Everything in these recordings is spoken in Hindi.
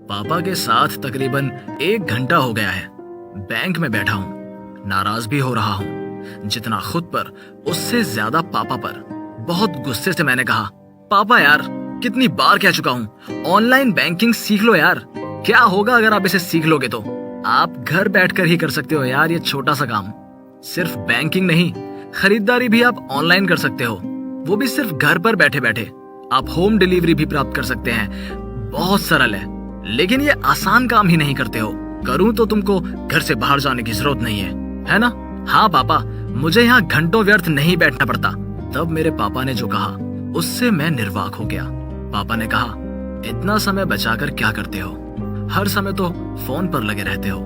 पापा के साथ तकरीबन 1 घंटा हो गया है। बैंक में बैठा हूँ, नाराज भी हो रहा हूँ, जितना खुद पर उससे ज्यादा पापा पर। बहुत गुस्से से मैंने कहा, पापा यार कितनी बार कह चुका हूँ, ऑनलाइन बैंकिंग सीख लो यार। क्या होगा अगर आप इसे सीख लोगे तो? आप घर बैठकर ही कर सकते हो यार ये छोटा सा काम। सिर्फ बैंकिंग नहीं, खरीदारी भी आप ऑनलाइन कर सकते हो, वो भी सिर्फ घर पर बैठे बैठे। आप होम डिलीवरी भी प्राप्त कर सकते हैं। बहुत सरल है, लेकिन ये आसान काम ही नहीं करते हो। करूं तो तुमको घर से बाहर जाने की जरूरत नहीं है ना? हाँ पापा, मुझे यहाँ घंटों व्यर्थ नहीं बैठना पड़ता। तब मेरे पापा ने जो कहा उससे मैं निर्वाक हो गया। पापा ने कहा, इतना समय बचाकर क्या करते हो? हर समय तो फोन पर लगे रहते हो।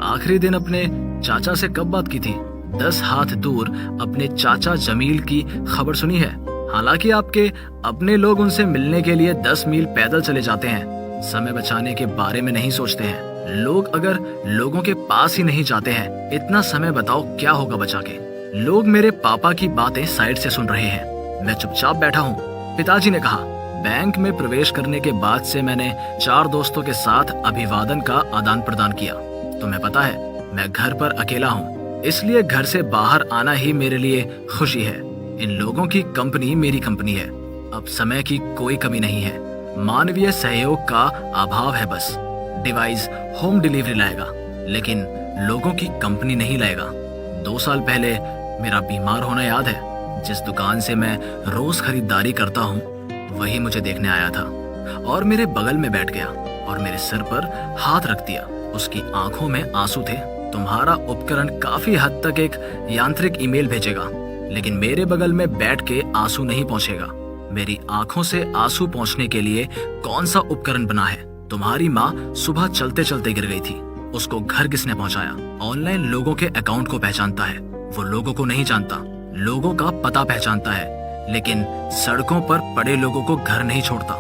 आखिरी दिन अपने चाचा से कब बात की थी? 10 हाथ दूर अपने चाचा जमील की खबर सुनी है। हालांकि आपके अपने लोग उनसे मिलने के लिए 10 मील पैदल चले जाते हैं। समय बचाने के बारे में नहीं सोचते हैं। लोग अगर लोगों के पास ही नहीं जाते हैं, इतना समय बताओ क्या होगा बचा के? लोग मेरे पापा की बातें साइड से सुन रहे हैं। मैं चुपचाप बैठा हूँ। पिताजी ने कहा, बैंक में प्रवेश करने के बाद से मैंने 4 दोस्तों के साथ अभिवादन का आदान प्रदान किया। तुम्हें पता है मैं घर पर अकेला हूँ, इसलिए घर से बाहर आना ही मेरे लिए खुशी है। इन लोगों की कंपनी मेरी कंपनी है। अब समय की कोई कमी नहीं है, मानवीय सहयोग का अभाव है। बस डिवाइस होम डिलीवरी लाएगा, लेकिन लोगों की कंपनी नहीं लाएगा। 2 साल पहले मेरा बीमार होना याद है? जिस दुकान से मैं रोज खरीदारी करता हूँ वही मुझे देखने आया था और मेरे बगल में बैठ गया और मेरे सिर पर हाथ रख दिया। उसकी आंखों में आंसू थे। तुम्हारा उपकरण काफी हद तक एक यांत्रिक ईमेल भेजेगा, लेकिन मेरे बगल में बैठ के आंसू नहीं पहुंचेगा। मेरी आंखों से आंसू पहुंचने के लिए कौन सा उपकरण बना है? तुम्हारी माँ सुबह चलते चलते गिर गई थी, उसको घर किसने पहुंचाया? ऑनलाइन लोगों के अकाउंट को पहचानता है, वो लोगों को नहीं जानता। लोगों का पता पहचानता है, लेकिन सड़कों पर पड़े लोगों को घर नहीं छोड़ता।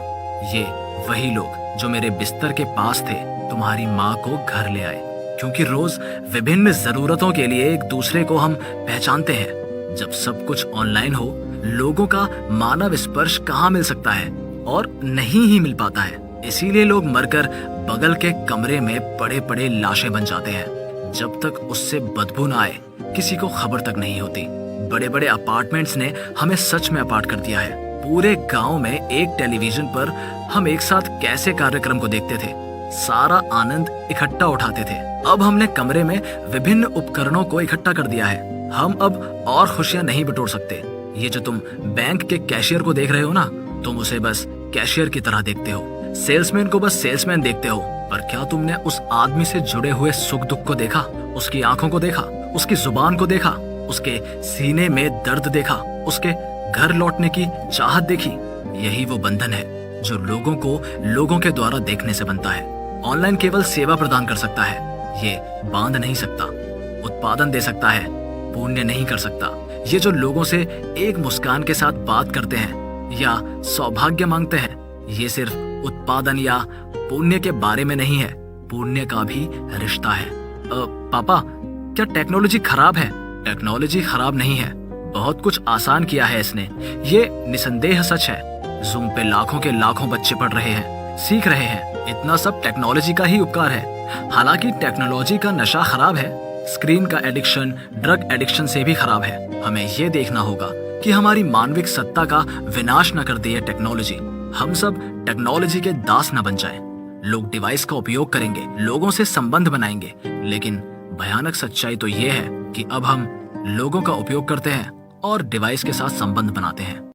ये वही लोग जो मेरे बिस्तर के पास थे तुम्हारी माँ को घर ले आए, क्योंकि रोज विभिन्न जरूरतों के लिए एक दूसरे को हम पहचानते हैं। जब सब कुछ ऑनलाइन हो, लोगों का मानव स्पर्श कहाँ मिल सकता है? और नहीं ही मिल पाता है। इसीलिए लोग मरकर बगल के कमरे में पड़े पड़े लाशें बन जाते हैं। जब तक उससे बदबू न आए, किसी को खबर तक नहीं होती। बड़े बड़े अपार्टमेंट्स ने हमें सच में अपार्ट कर दिया है। पूरे गांव में एक टेलीविजन पर हम एक साथ कैसे कार्यक्रम को देखते थे, सारा आनंद इकट्ठा उठाते थे। अब हमने कमरे में विभिन्न उपकरणों को इकट्ठा कर दिया है। हम अब और खुशियां नहीं बटोर सकते। ये जो तुम बैंक के कैशियर को देख रहे हो ना, तुम उसे बस कैशियर की तरह देखते हो। सेल्समैन को बस सेल्समैन देखते हो। पर क्या तुमने उस आदमी से जुड़े हुए सुख दुख को देखा? उसकी आंखों को देखा, उसकी जुबान को देखा, उसके सीने में दर्द देखा, उसके घर लौटने की चाहत देखी? यही वो बंधन है जो लोगों को लोगों के द्वारा देखने से बनता है। ऑनलाइन केवल सेवा प्रदान कर सकता है, ये बांध नहीं सकता। उत्पादन दे सकता है, पुण्य नहीं कर सकता। ये जो लोगों से एक मुस्कान के साथ बात करते हैं या सौभाग्य मांगते हैं, ये सिर्फ उत्पादन या पुण्य के बारे में नहीं है, पुण्य का भी रिश्ता है। पापा, क्या टेक्नोलॉजी खराब है? टेक्नोलॉजी खराब नहीं है, बहुत कुछ आसान किया है इसने, ये निसंदेह सच है। जूम पे लाखों के लाखों बच्चे पढ़ रहे हैं, सीख रहे हैं। इतना सब टेक्नोलॉजी का ही उपकार है। हालांकि टेक्नोलॉजी का नशा खराब है, स्क्रीन का एडिक्शन ड्रग एडिक्शन से भी खराब है। हमें ये देखना होगा कि हमारी मानविक सत्ता का विनाश न कर दे ये टेक्नोलॉजी। हम सब टेक्नोलॉजी के दास न बन जाएं। लोग डिवाइस का उपयोग करेंगे, लोगों से संबंध बनाएंगे, लेकिन भयानक सच्चाई तो ये है कि अब हम लोगों का उपयोग करते हैं और डिवाइस के साथ संबंध बनाते हैं।